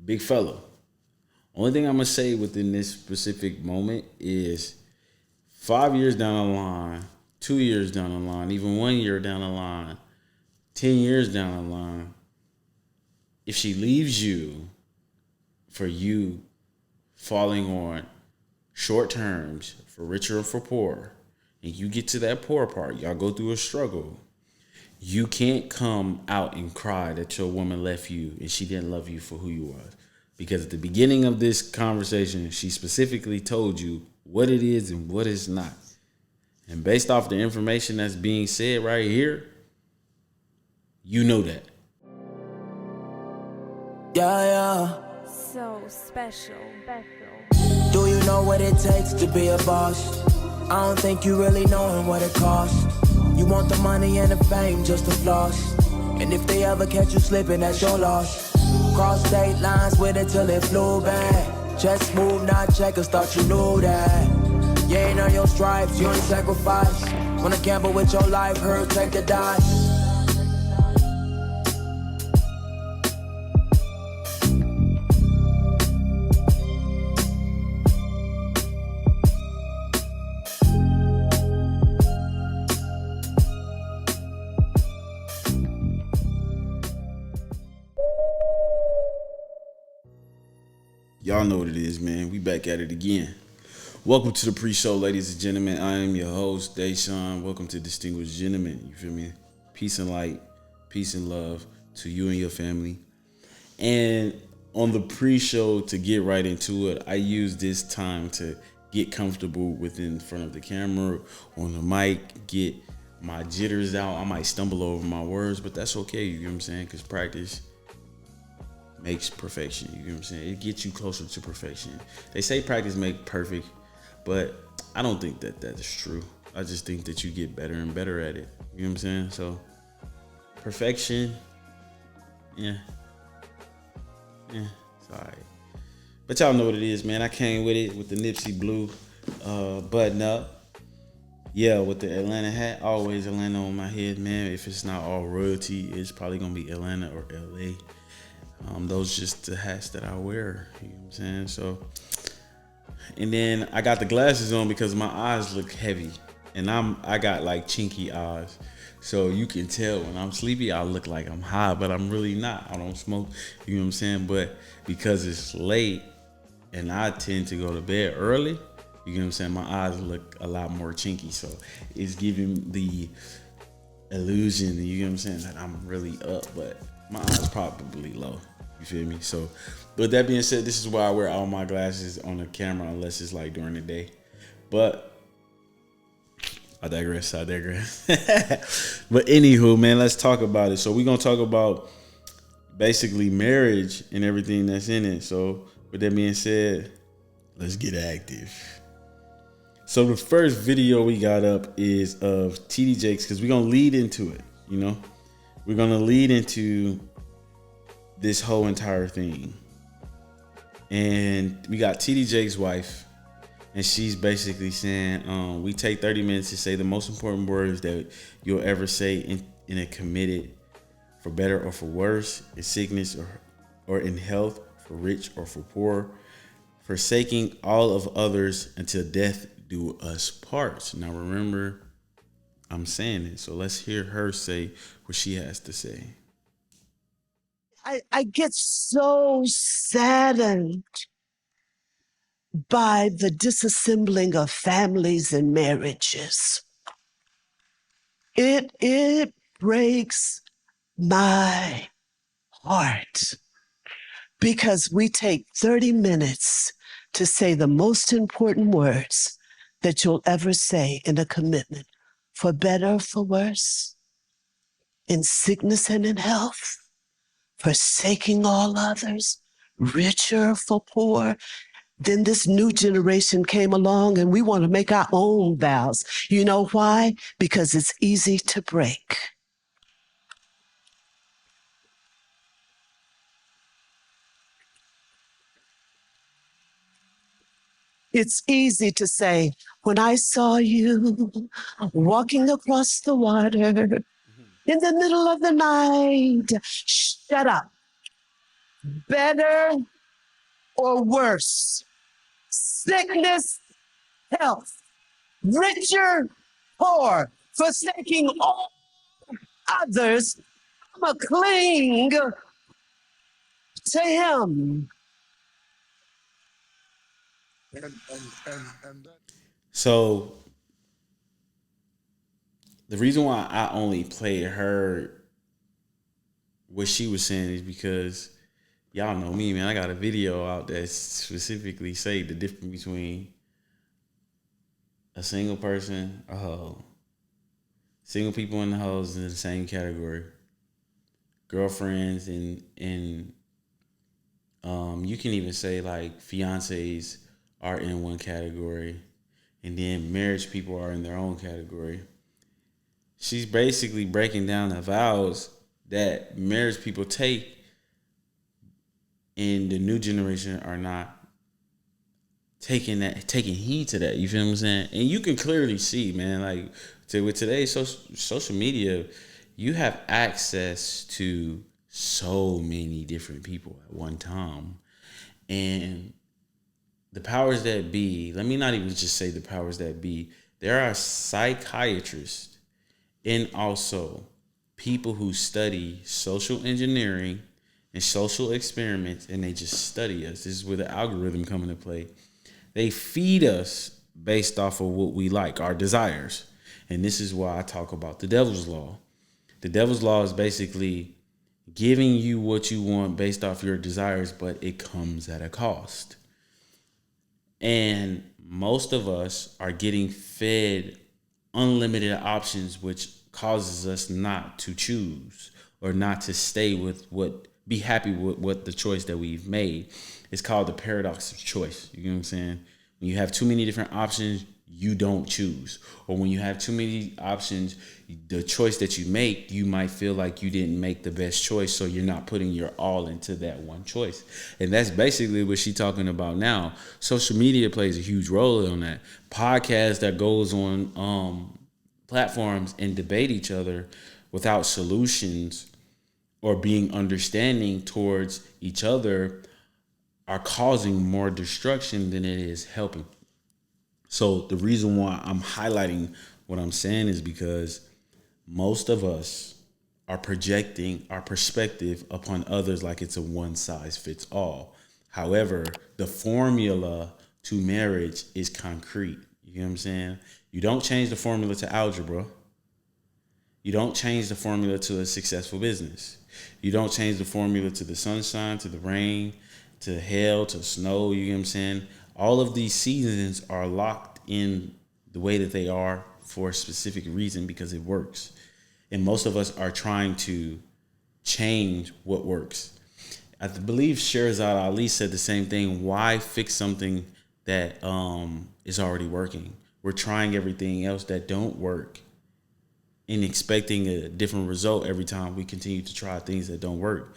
big fella. Only thing I'm gonna say within this specific moment is 5 years down the line, 2 years down the line, even 1 year down the line, 10 years down the line, if she leaves you for you falling on short terms for richer or for poor, and you get to that poor part, y'all go through a struggle, you can't come out and cry that your woman left you and she didn't love you for who you was. Because at the beginning of this conversation, she specifically told you what it is and what it's not. And based off the information that's being said right here, you know that. Yeah. So special. Do you know what it takes to be a boss? I don't think you really knowing what it costs. You want the money and the fame just to floss. And if they ever catch you slipping, that's your loss. Cross state lines with it till it flew back. Just move, not checkers, thought you knew that. You ain't on your stripes, you ain't sacrifice. Wanna gamble with your life, hurt, take the dice. Y'all know what it is, man. We back at it again. Welcome to the pre-show, ladies and gentlemen. I am your host, Deshaun. Welcome to Distinguished Gentlemen. You feel me? Peace and light, peace and love to you and your family. And on the pre-show, to get right into it, I use this time to get comfortable within front of the camera, on the mic, get my jitters out. I might stumble over my words, but that's okay. You know what I'm saying? Because practice makes perfection. You know what I'm saying? It gets you closer to perfection. They say practice make perfect, but I don't think that is true. I just think that you get better and better at it. You know what I'm saying? So perfection, yeah, it's all right. But y'all know what it is, man. I came with it with the Nipsey Blue button up. Yeah, with the Atlanta hat. Always Atlanta on my head, man. If it's not all royalty, it's probably gonna be Atlanta or LA. Those just the hats that I wear, you know what I'm saying? So, and then I got the glasses on because my eyes look heavy, and I got like chinky eyes, so you can tell when I'm sleepy I look like I'm high, but I'm really not. I don't smoke, you know what I'm saying? But because it's late and I tend to go to bed early, you know what I'm saying, my eyes look a lot more chinky, so it's giving the illusion, you know what I'm saying, that I'm really up, but my eyes probably low. You feel me? So, but that being said, this is why I wear all my glasses on the camera unless it's like during the day. But I digress. But anywho, man, let's talk about it. So we're gonna talk about basically marriage and everything that's in it. So with that being said, let's get active. So the first video we got up is of TD Jakes, because we're gonna lead into it, you know? We're gonna lead into this whole entire thing. And we got TD Jakes' wife, and she's basically saying, we take 30 minutes to say the most important words that you'll ever say in a committed, for better or for worse, in sickness or in health, for rich or for poor, forsaking all of others until death do us part. Now remember, I'm saying it, so let's hear her say what she has to say. I get so saddened by the disassembling of families and marriages. It breaks my heart because we take 30 minutes to say the most important words that you'll ever say in a commitment, for better or for worse, in sickness and in health, forsaking all others, richer for poor. Then this new generation came along and we want to make our own vows. You know why? Because it's easy to break. It's easy to say, when I saw you walking across the water in the middle of the night, shut up. Better or worse. Sickness, health, richer, poor, forsaking all others, I'ma cling to him. So the reason why I only played her what she was saying is because y'all know me, man. I got a video out that specifically say the difference between a single person, a hoe. Single people and the hoes in the same category. Girlfriends and you can even say like fiancés are in one category, and then marriage people are in their own category. She's basically breaking down the vows that marriage people take, and the new generation are not taking heed to that. You feel what I'm saying? And you can clearly see, man, like with today's social media, you have access to so many different people at one time. And the powers that be, let me not even just say the powers that be, there are psychiatrists and also people who study social engineering and social experiments, and they just study us. This is where the algorithm come into play. They feed us based off of what we like, our desires. And this is why I talk about the devil's law. The devil's law is basically giving you what you want based off your desires, but it comes at a cost. And most of us are getting fed unlimited options, which causes us not to choose or not to stay with be happy with what the choice that we've made. It's called the paradox of choice. You know what I'm saying? When you have too many different options, you don't choose. Or when you have too many options, the choice that you make, you might feel like you didn't make the best choice, so you're not putting your all into that one choice. And that's basically what she's talking about now. Social media plays a huge role on that. Podcasts that goes on platforms and debate each other without solutions or being understanding towards each other are causing more destruction than it is helping. So the reason why I'm highlighting what I'm saying is because most of us are projecting our perspective upon others like it's a one size fits all. However, the formula to marriage is concrete. You know what I'm saying? You don't change the formula to algebra. You don't change the formula to a successful business. You don't change the formula to the sunshine, to the rain, to hell, to snow. You know what I'm saying? All of these seasons are locked in the way that they are for a specific reason because it works. And most of us are trying to change what works. I believe Sherazad Ali said the same thing. Why fix something that is already working? We're trying everything else that don't work and expecting a different result every time we continue to try things that don't work,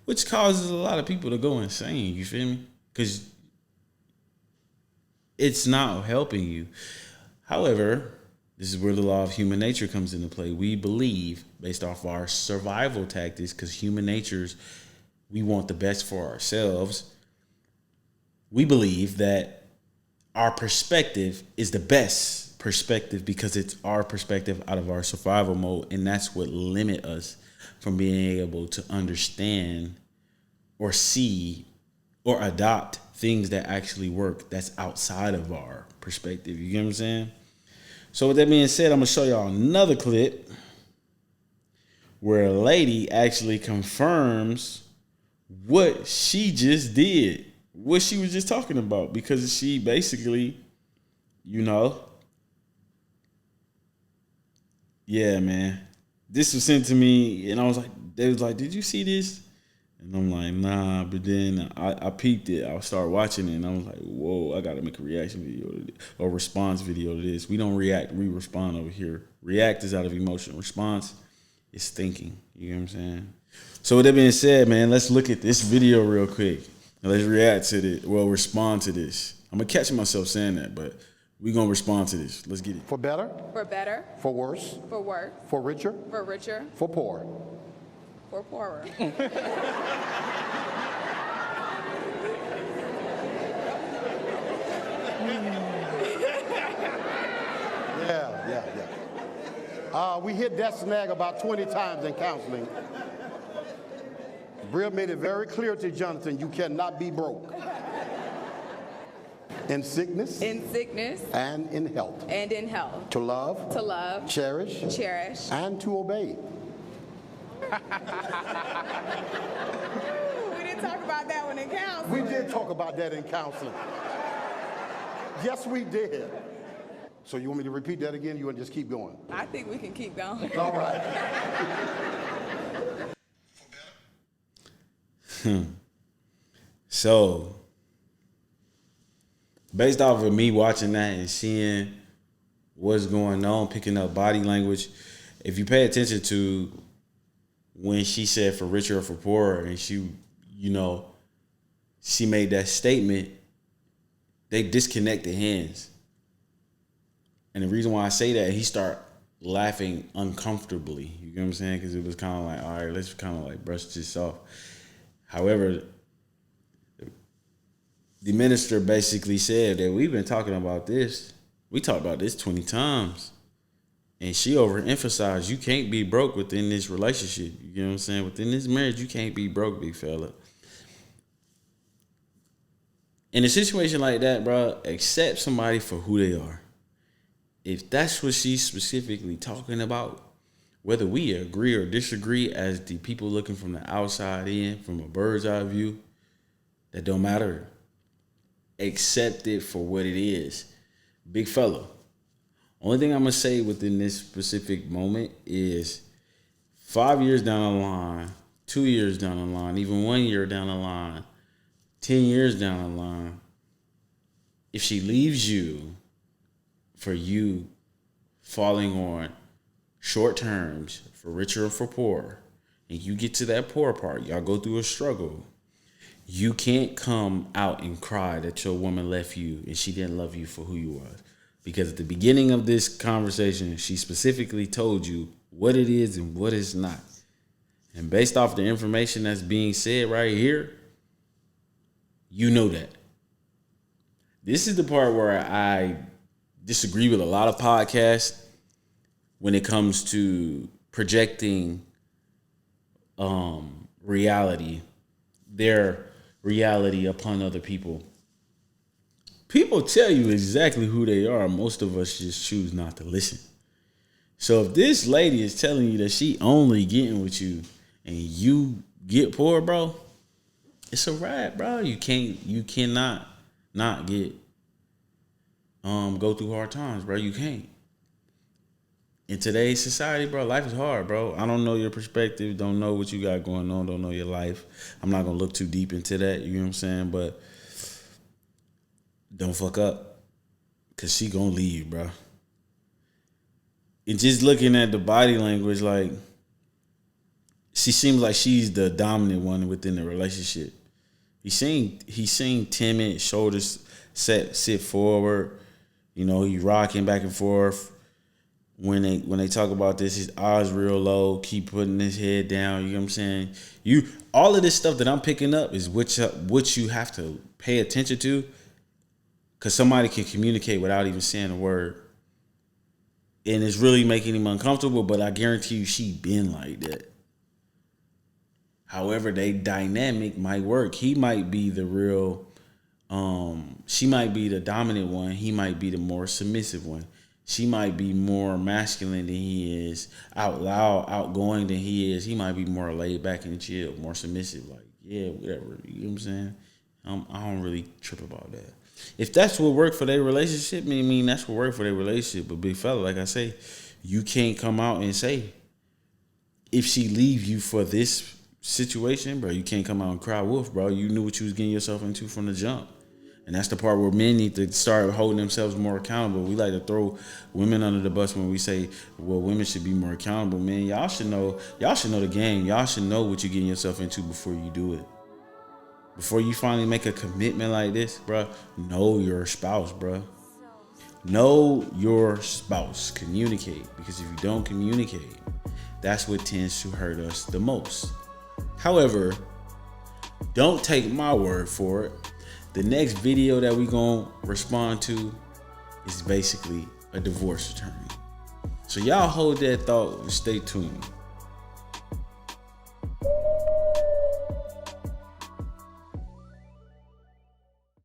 which causes a lot of people to go insane. You feel me? Because it's not helping you. However, this is where the law of human nature comes into play. We believe, based off our survival tactics, because human natures, we want the best for ourselves. We believe that our perspective is the best perspective because it's our perspective out of our survival mode, and that's what limit us from being able to understand or see or adopt things that actually work that's outside of our perspective. You get what I'm saying? So with that being said, I'm gonna show y'all another clip where a lady actually confirms what she just did, what she was just talking about, because she basically, yeah, man. This was sent to me, and I was like, they was like, did you see this? And I'm like, nah, but then I peeped it. I started watching it, and I was like, whoa, I got to make a reaction video to this, or response video to this. We don't react, we respond over here. React is out of emotion. Response is thinking. You know what I'm saying? So with that being said, man, let's look at this video real quick. And let's react to this. Well, respond to this. I'm going to catch myself saying that, but we're going to respond to this. Let's get it. For better. For better. For worse. For worse. For richer. For richer. For poor. For poorer. We hit that snag about 20 times in counseling. Bria made it very clear to Jonathan, you cannot be broke. In sickness. In sickness. And in health. And in health. To love. To love. Cherish. Cherish. And to obey. We didn't talk about that one in counseling. We did talk about that in counseling. Yes, we did. So you want me to repeat that again? You want to just keep going? I think we can keep going. All right. So, based off of me watching that and seeing what's going on, picking up body language, if you pay attention to when she said for richer or for poorer, and she made that statement, they disconnected hands. And the reason why I say that, he started laughing uncomfortably. You get what I'm saying? Because it was kind of like, all right, let's kind of like brush this off. However, the minister basically said that we've been talking about this. We talked about this 20 times. And she overemphasized, you can't be broke within this relationship. You know what I'm saying? Within this marriage, you can't be broke, big fella. In a situation like that, bro, accept somebody for who they are. If that's what she's specifically talking about, whether we agree or disagree as the people looking from the outside in, from a bird's eye view, that don't matter. Accept it for what it is. Big fella. Only thing I'm going to say within this specific moment is 5 years down the line, 2 years down the line, even 1 year down the line, 10 years down the line, if she leaves you for you falling on short terms, for richer or for poor, and you get to that poor part, y'all go through a struggle, you can't come out and cry that your woman left you and she didn't love you for who you was. Because at the beginning of this conversation, she specifically told you what it is and what it's not. And based off the information that's being said right here, you know that. This is the part where I disagree with a lot of podcasts when it comes to projecting reality, their reality upon other people. People tell you exactly who they are. Most of us just choose not to listen. So if this lady is telling you that she only getting with you and you get poor, bro, it's a wrap, bro. You cannot not get go through hard times, bro. You can't. In today's society, bro, life is hard, bro. I don't know your perspective, don't know what you got going on, don't know your life. I'm not gonna look too deep into that, you know what I'm saying? But don't fuck up, cause she gonna leave, bro. And just looking at the body language, like, she seems like she's the dominant one within the relationship. He seemed timid, shoulders sit forward. You know, he rocking back and forth. When they talk about this, his eyes real low, keep putting his head down. You know what I'm saying? All of this stuff that I'm picking up is what you have to pay attention to, because somebody can communicate without even saying a word. And it's really making him uncomfortable, but I guarantee you she been like that. However, they dynamic might work. He might be the real, she might be the dominant one. He might be the more submissive one. She might be more masculine than he is, out loud, outgoing than he is. He might be more laid back and chill, more submissive. Like, yeah, whatever. You know what I'm saying? I don't really trip about that. If that's what worked for their relationship, I mean, that's what worked for their relationship. But big fella, like I say, you can't come out and say, if she leave you for this situation, bro, you can't come out and cry wolf, bro. You knew what you was getting yourself into from the jump. And that's the part where men need to start holding themselves more accountable. We like to throw women under the bus when we say, well, women should be more accountable. Man, y'all should know the game. Y'all should know what you're getting yourself into before you do it. Before you finally make a commitment like this, bro, know your spouse, bro. Know your spouse. Communicate. Because if you don't communicate, that's what tends to hurt us the most. However, don't take my word for it. The next video that we're going to respond to is basically a divorce attorney. So So y'all hold that thought and stay tuned.